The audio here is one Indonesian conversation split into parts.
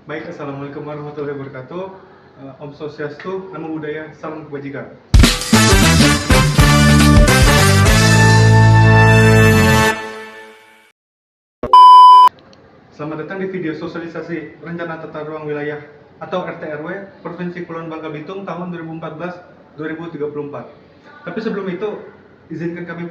Baik, Assalamualaikum warahmatullahi wabarakatuh. Om Swastiastu, Namo Buddhaya, Salam Kebajikan. Selamat datang di video sosialisasi Rencana Tata Ruang Wilayah atau RT/RW Provinsi Kepulauan Bangka Belitung tahun 2014-2034. Tapi sebelum itu, izinkan kami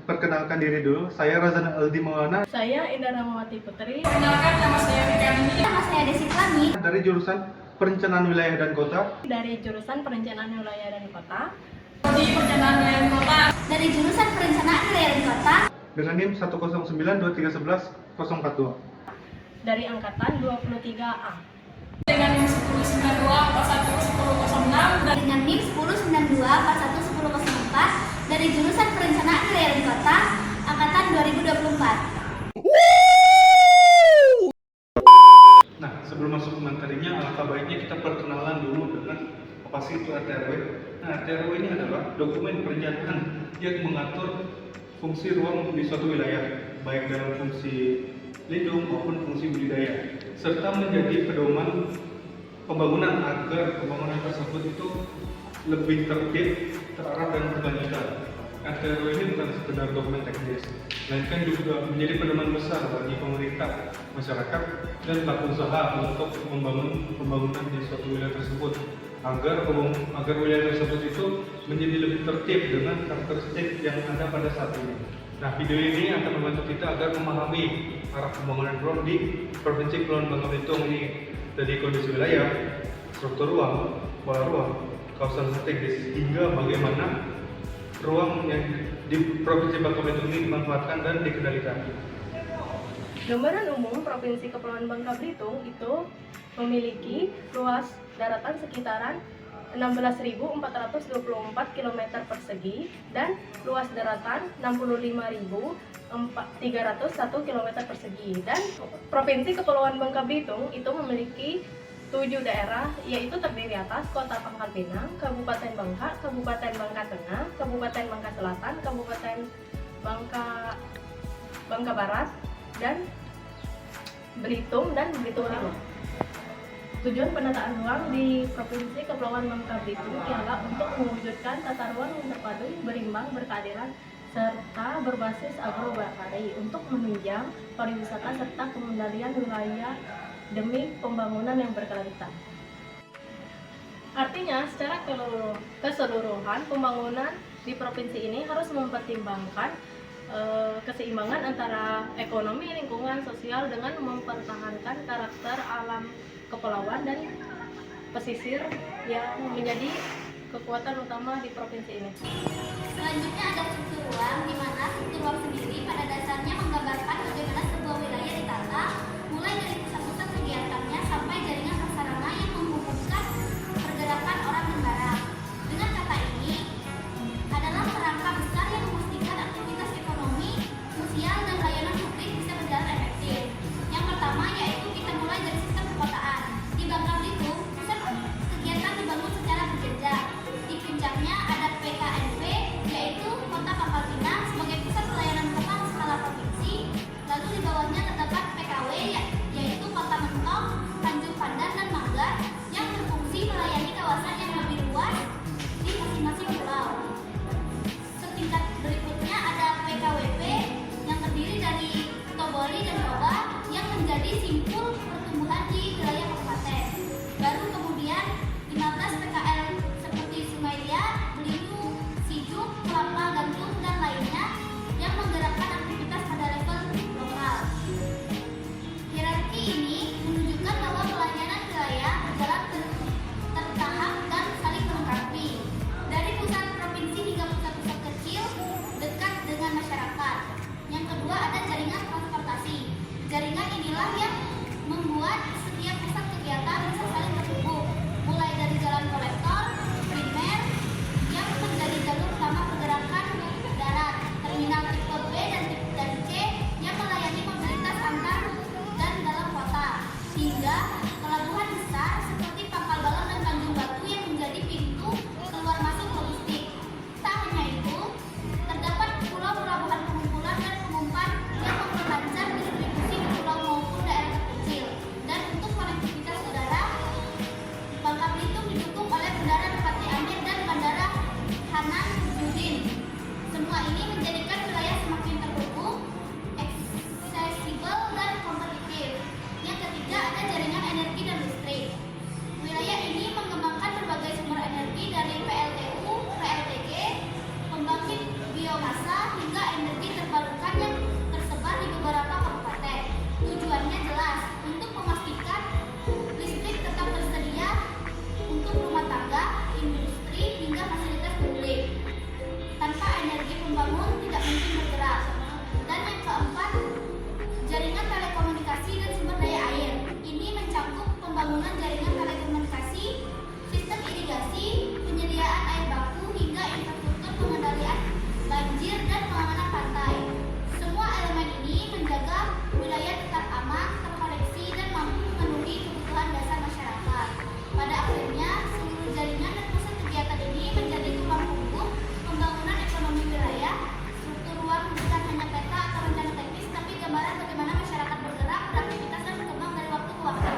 perkenalkan diri dulu. Saya Razana Aldi Maulana. Saya Indah Ramawati Putri. Perkenalkan, nama saya Rika Nini. Nama saya Desi Plami. Dari jurusan Perencanaan Wilayah dan Kota. Dari jurusan Perencanaan Wilayah dan Kota. Di Perencanaan Wilayah dan Kota. Dari jurusan Perencanaan Wilayah dan Kota. Dengan NIM 1092311-042. Dari angkatan 23A. Dengan NIM 1092411006 dan Dengan NIM 1092411004 dari jurusan Perencanaan Wilayah dan Kota angkatan 2024. Nah, sebelum masuk ke materinya, alangkah baiknya kita perkenalan dulu dengan apa sih itu RT/RW. Nah, RT/RW ini adalah dokumen perencanaan yang mengatur fungsi ruang di suatu wilayah, baik dalam fungsi lindung maupun fungsi budidaya, serta menjadi pedoman pembangunan agar pembangunan tersebut itu lebih tertib, terarah dan berkelanjutan. RT/RW ini bukan sekedar dokumen teknis, melainkan juga menjadi pedoman besar bagi pemerintah, masyarakat, dan pelaku usaha untuk membangun pembangunan di suatu wilayah tersebut agar wilayah tersebut itu menjadi lebih tertib dengan karakteristik yang ada pada saat ini. Nah, video ini akan membantu kita agar memahami arah pembangunan ruang di Provinsi Kepulauan Bangka Belitung ini, dari kondisi wilayah, struktur ruang, pola ruang, kawasan strategis, hingga bagaimana ruang yang di Provinsi Bangka Belitung ini dimanfaatkan dan dikendalikan. Gambaran umum Provinsi Kepulauan Bangka Belitung itu memiliki luas daratan sekitaran 16.424 km persegi dan luas daratan 65.301 km persegi. Dan Provinsi Kepulauan Bangka Belitung itu memiliki 7 daerah, yaitu terdiri atas Kota Pangkal Pinang, Kabupaten Bangka, Kabupaten Bangka Tengah, Kabupaten Bangka Selatan, Kabupaten Bangka Barat, dan Belitung dan Belitung Timur. Tujuan penataan ruang di Provinsi Kepulauan Bangka Belitung ialah untuk mewujudkan tata ruang yang terpadu, berimbang, berkeadilan, serta berbasis agrobakari untuk menunjang pariwisata serta pengendalian wilayah demi pembangunan yang berkelanjutan. Artinya, secara keseluruhan pembangunan di provinsi ini harus mempertimbangkan keseimbangan antara ekonomi, lingkungan, sosial dengan mempertahankan karakter alam kepulauan dan pesisir yang menjadi kekuatan utama di provinsi ini. Selanjutnya ada struktur ruang, di mana struktur ruang sendiri pada dasarnya menggambarkan bagaimana sebuah wilayah ditata, mulai dari pusat-pusat kegiatannya sampai jaringan prasarana yang menghubungkan pergerakan orang dan barang. Dengan kata ini adalah kerangka besar yang memastikan aktivitas ekonomi, sosial, dan layanan publik bisa berjalan efektif. Yang pertama yaitu kita mulai dari sistem perkotaan. Di Bangka Belitung, pusat kegiatan dibangun secara berjenjang. Di puncaknya ada PKNP, yaitu Kota Pangkal Pinang sebagai pusat pelayanan kota skala provinsi. Lalu di bawahnya terdapat PKW, yaitu Kota Mentong, Tanjung Pandan, dan Manggar yang berfungsi melayani kawasan yang lebih luas di masing-masing pulau. Setingkat berikutnya ada PKWP yang terdiri dari Toboli dan Toba yang menjadi simpul pertumbuhan di wilayah kabupaten. Baru kemudian 15 PKL seperti Sungai Liat, Belitung, Sijuk, Kelapa, Gantung, dan lainnya yang menggerakkan aktivitas pada level lokal. Hierarki ini menunjukkan bahwa pelayanan wilayah berjalan tertahap dan saling melengkapi. Dari pusat provinsi hingga pusat-pusat kecil dekat dengan masyarakat. Yang kedua ada jaringan transportasi. Jaringan inilah yang membuat setiap pusat kegiatan bisa saling terhubung, mulai dari jalan kolektor, primer, yang menjadi jalur utama pergerakan darat, terminal tipe B dan C yang melayani mobilitas antar dan dalam kota, hingga pelabuhan besar seperti Pangkal Balon dan Tanjung Batu yang menjadi pintu keluar masuk logistik. Tak hanya itu, terdapat pulau pelabuhan pengumpulan dan pengumpan yang memperlancar distribusi ke pulau maupun daerah terkecil. Dan untuk konektivitas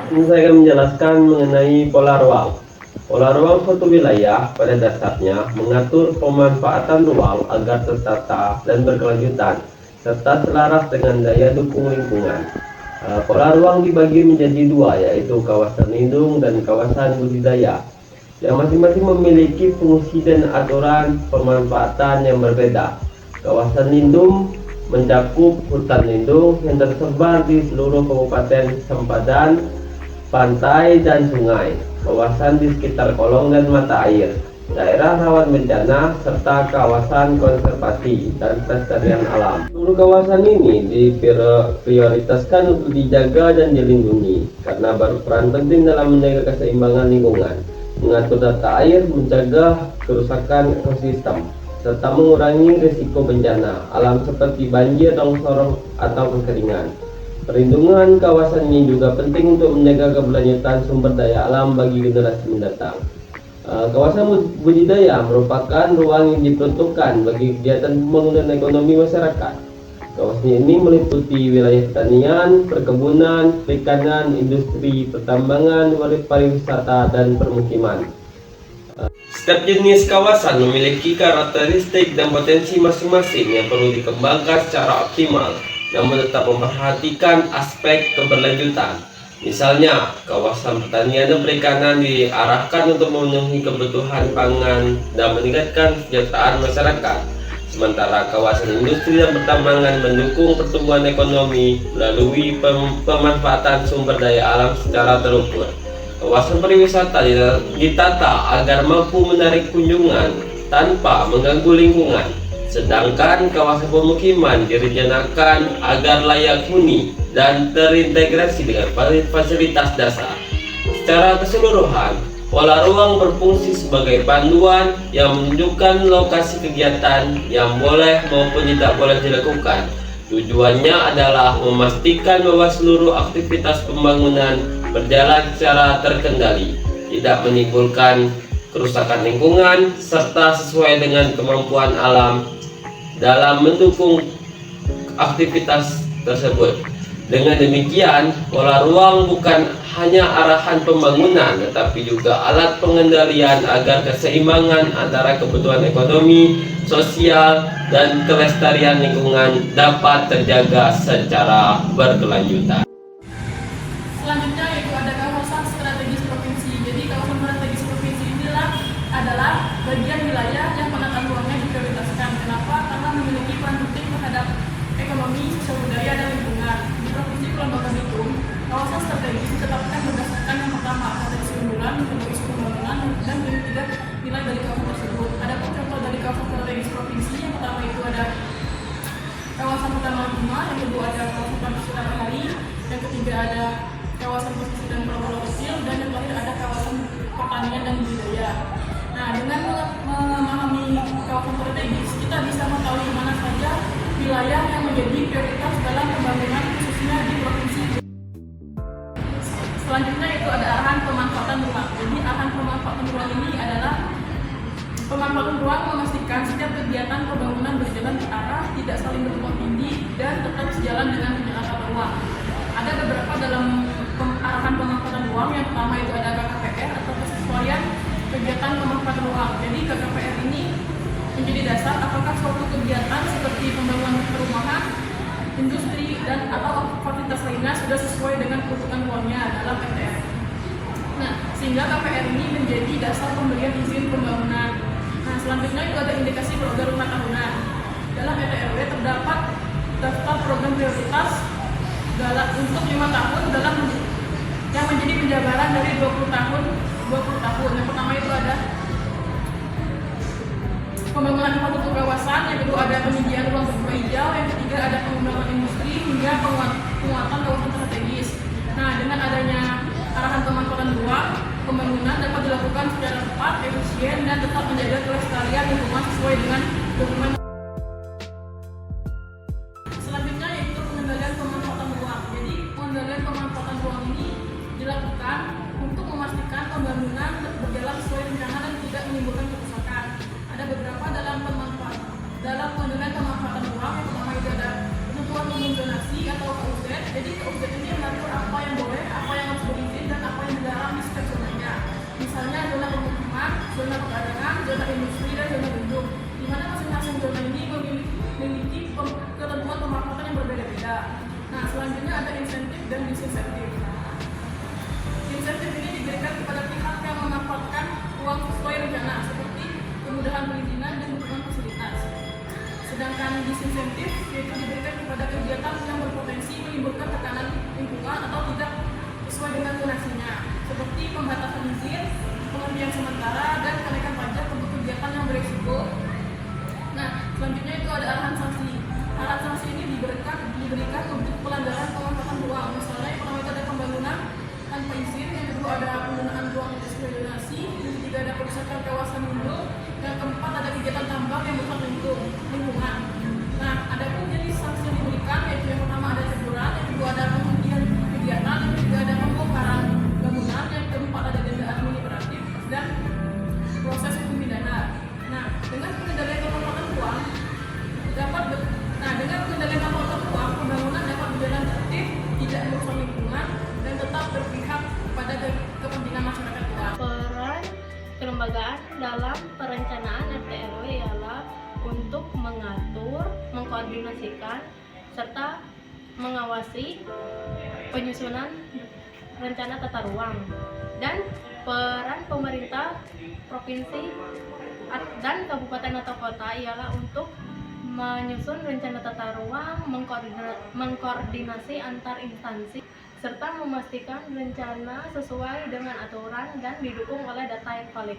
Ini saya akan menjelaskan mengenai pola ruang. Pola ruang suatu wilayah pada dasarnya mengatur pemanfaatan ruang agar tertata dan berkelanjutan, serta selaras dengan daya dukung lingkungan. Pola ruang dibagi menjadi dua, yaitu kawasan lindung dan kawasan budidaya, yang masing-masing memiliki fungsi dan aturan pemanfaatan yang berbeda. Kawasan lindung mencakup hutan lindung yang tersebar di seluruh kabupaten sempadan, pantai, dan sungai, kawasan di sekitar kolong dan mata air, daerah rawan bencana, serta kawasan konservasi dan pelestarian alam. Seluruh kawasan ini diprioritaskan untuk dijaga dan dilindungi karena berperan penting dalam menjaga keseimbangan lingkungan, mengatur data air, mencegah kerusakan ekosistem, serta mengurangi risiko bencana alam seperti banjir, longsor, atau kekeringan. Perlindungan kawasan ini juga penting untuk menjaga keberlanjutan sumber daya alam bagi generasi mendatang. Kawasan budidaya merupakan ruang yang diperuntukkan bagi kegiatan pembangunan ekonomi masyarakat. Kawasan ini meliputi wilayah pertanian, perkebunan, perikanan, industri, pertambangan, pariwisata, dan permukiman. Setiap jenis kawasan memiliki karakteristik dan potensi masing-masing yang perlu dikembangkan secara optimal, namun tetap memperhatikan aspek keberlanjutan. Misalnya, kawasan pertanian dan perikanan diarahkan untuk memenuhi kebutuhan pangan dan meningkatkan kesejahteraan masyarakat. Sementara kawasan industri dan pertambangan mendukung pertumbuhan ekonomi melalui pemanfaatan sumber daya alam secara terukur. Kawasan pariwisata ditata agar mampu menarik kunjungan tanpa mengganggu lingkungan. Sedangkan kawasan pemukiman direncanakan agar layak huni dan terintegrasi dengan fasilitas dasar. Secara keseluruhan, pola ruang berfungsi sebagai panduan yang menunjukkan lokasi kegiatan yang boleh maupun tidak boleh dilakukan. Tujuannya adalah memastikan bahwa seluruh aktivitas pembangunan berjalan secara terkendali, tidak menimbulkan kerusakan lingkungan, serta sesuai dengan kemampuan alam dalam mendukung aktivitas tersebut. Dengan demikian, pola ruang bukan hanya arahan pembangunan, tetapi juga alat pengendalian agar keseimbangan antara kebutuhan ekonomi, sosial, dan kelestarian lingkungan dapat terjaga secara berkelanjutan. Selanjutnya yaitu ada kawasan strategis provinsi. Jadi kawasan strategis provinsi inilah adalah bagian wilayah yang penataan ruangnya diprioritaskan. Kenapa? Karena memiliki peran penting terhadap ekonomi, sosial budaya, dan lingkungan. Di Provinsi Kulon Progo Bitung, kawasan strategis ditetapkan berdasarkan yang pertama potensi unggulan, kedua isu pembangunan, dan yang ketiga nilai dari kawasan tersebut. Adapun contoh dari kawasan strategis provinsi, yang pertama itu ada kawasan hutan lima, yang kedua ada kawasan pesisir Matahari, yang ketiga ada kawasan pesisir dan pulau-pulau kecil, dan yang terakhir ada kawasan pertanian dan budidaya. Nah, dengan memahami kawasan strategis, kita bisa mengetahui mana saja wilayah yang menjadi prioritas dalam pembangunan khususnya di provinsi. Selanjutnya itu ada arahan pemanfaatan ruang. Jadi arahan pemanfaatan ruang ini adalah pemanfaatan ruang memastikan setiap kegiatan pembangunan berjalan ke arah tidak saling bertumpang tindih dan tetap sejalan dengan rencana tata ruang. Ada beberapa dalam arahan pemanfaatan ruang. Yang pertama itu ada KKPR atau kesesuaian kegiatan pemanfaatan ruang. Jadi KKPR ini menjadi dasar apakah suatu kegiatan seperti pembangunan perumahan, industri, dan atau aktivitas lainnya sudah sesuai dengan peruntukan ruangnya dalam RTR. Nah, sehingga KPR ini menjadi dasar pemberian izin pembangunan. Nah, selanjutnya itu ada indikasi program rumah tahunan. Dalam RTRW terdapat daftar program prioritas untuk 5 tahun dalam yang menjadi penjabaran dari 20 tahun. Yang pertama itu ada pembangunan infrastruktur kawasan, yang kedua ada penyediaan ruang terbuka hijau, yang ketiga ada pengembangan industri hingga penguatan kawasan strategis. Nah, dengan adanya arahan pemanfaatan ruang, pembangunan dapat dilakukan secara tepat, efisien, dan tetap menjaga kelestarian lingkungan sesuai dengan dokumen. Selanjutnya yaitu pengendalian pemanfaatan ruang. Jadi pengendalian pemanfaatan ruang ini dilakukan untuk memastikan pembangunan berjalan sesuai rencana dan tidak menimbulkan kerusakan. Ada beberapa dalam pengendalian pemanfaatan ruang. Yang pertama itu ada penentuan umum zonasi atau KUZ. Jadi KUZ ini mengatur apa yang boleh, apa yang harus berizin, disinsentif, yaitu diberikan kepada kegiatan yang berpotensi menimbulkan tekanan lingkungan atau tidak sesuai dengan donasinya, seperti pembatasan izin, penghentian sementara, dan kenaikan pajak untuk kegiatan yang berisiko. Nah, selanjutnya itu ada arahan sanksi. Arahan sanksi ini diberikan untuk pelanggaran pemanfaatan ruang. Misalnya yang pertama itu ada pembangunan tanpa izin, yang kedua ada penggunaan ruang untuk sesuai donasi, yang ketiga ada perusakan kawasan lindung, yang keempat ada kegiatan tambang yang merusak lingkungan. Nah, ada pun jenis sanksi yang diberikan, yaitu yang pertama ada teguran, yang kedua ada penghentian kegiatan, yang ketiga ada pembongkaran bangunan, yang keempat ada denda administratif dan proses hukum pidana. Nah, dengan pengendalian pemanfaatan ruang pembangunan dapat berjalan tertib, tidak merusak lingkungan, dan tetap berpihak pada kepentingan masyarakat luas. Peran kelembagaan dalam perencanaan RT RW ialah untuk mengatur, mengkoordinasikan, serta mengawasi penyusunan rencana tata ruang. Dan peran pemerintah provinsi dan kabupaten atau kota ialah untuk menyusun rencana tata ruang, mengkoordinasi antar instansi, serta memastikan rencana sesuai dengan aturan dan didukung oleh data yang valid.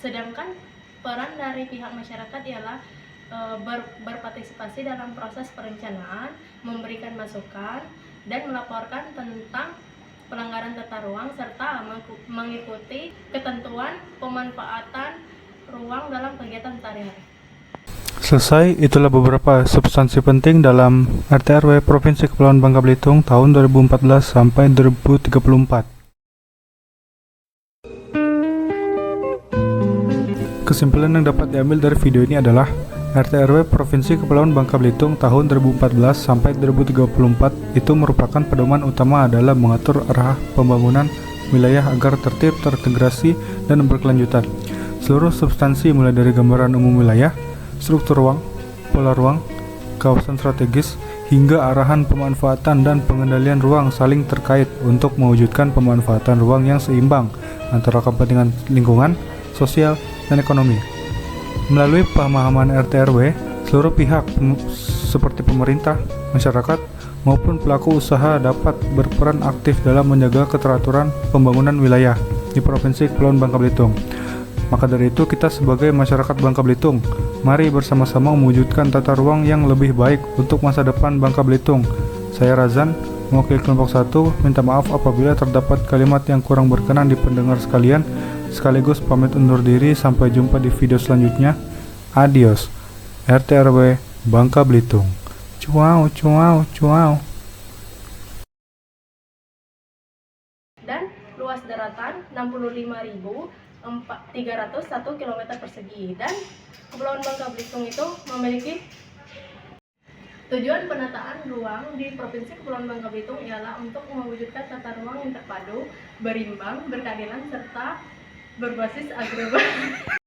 Sedangkan peran dari pihak masyarakat ialah berpartisipasi dalam proses perencanaan, memberikan masukan, dan melaporkan tentang pelanggaran tata ruang serta mengikuti ketentuan pemanfaatan ruang dalam kegiatan sehari-hari. Selesai, itulah beberapa substansi penting dalam RT RW Provinsi Kepulauan Bangka Belitung tahun 2014 sampai 2034. Kesimpulan yang dapat diambil dari video ini adalah RT RW Provinsi Kepulauan Bangka Belitung tahun 2014 sampai 2034 itu merupakan pedoman utama dalam mengatur arah pembangunan wilayah agar tertib, terintegrasi, dan berkelanjutan. Seluruh substansi mulai dari gambaran umum wilayah, struktur ruang, pola ruang, kawasan strategis, hingga arahan pemanfaatan dan pengendalian ruang saling terkait untuk mewujudkan pemanfaatan ruang yang seimbang antara kepentingan lingkungan, sosial, dan ekonomi. Melalui pemahaman RT RW, seluruh pihak seperti pemerintah, masyarakat, maupun pelaku usaha dapat berperan aktif dalam menjaga keteraturan pembangunan wilayah di Provinsi Kepulauan Bangka Belitung. Maka dari itu, kita sebagai masyarakat Bangka Belitung, mari bersama-sama mewujudkan tata ruang yang lebih baik untuk masa depan Bangka Belitung. Saya Razan, mewakili kelompok 1, minta maaf apabila terdapat kalimat yang kurang berkenan di pendengar sekalian, sekaligus pamit undur diri. Sampai jumpa di video selanjutnya. Adios. RT RW Bangka Belitung. Cuau, cuau, cuau. Dan luas daratan 65.301 km persegi. Dan Kepulauan Bangka Belitung itu memiliki tujuan penataan ruang di Provinsi Kepulauan Bangka Belitung ialah untuk mewujudkan tata ruang yang terpadu, berimbang, berkeadilan, serta berbasis agrobaik.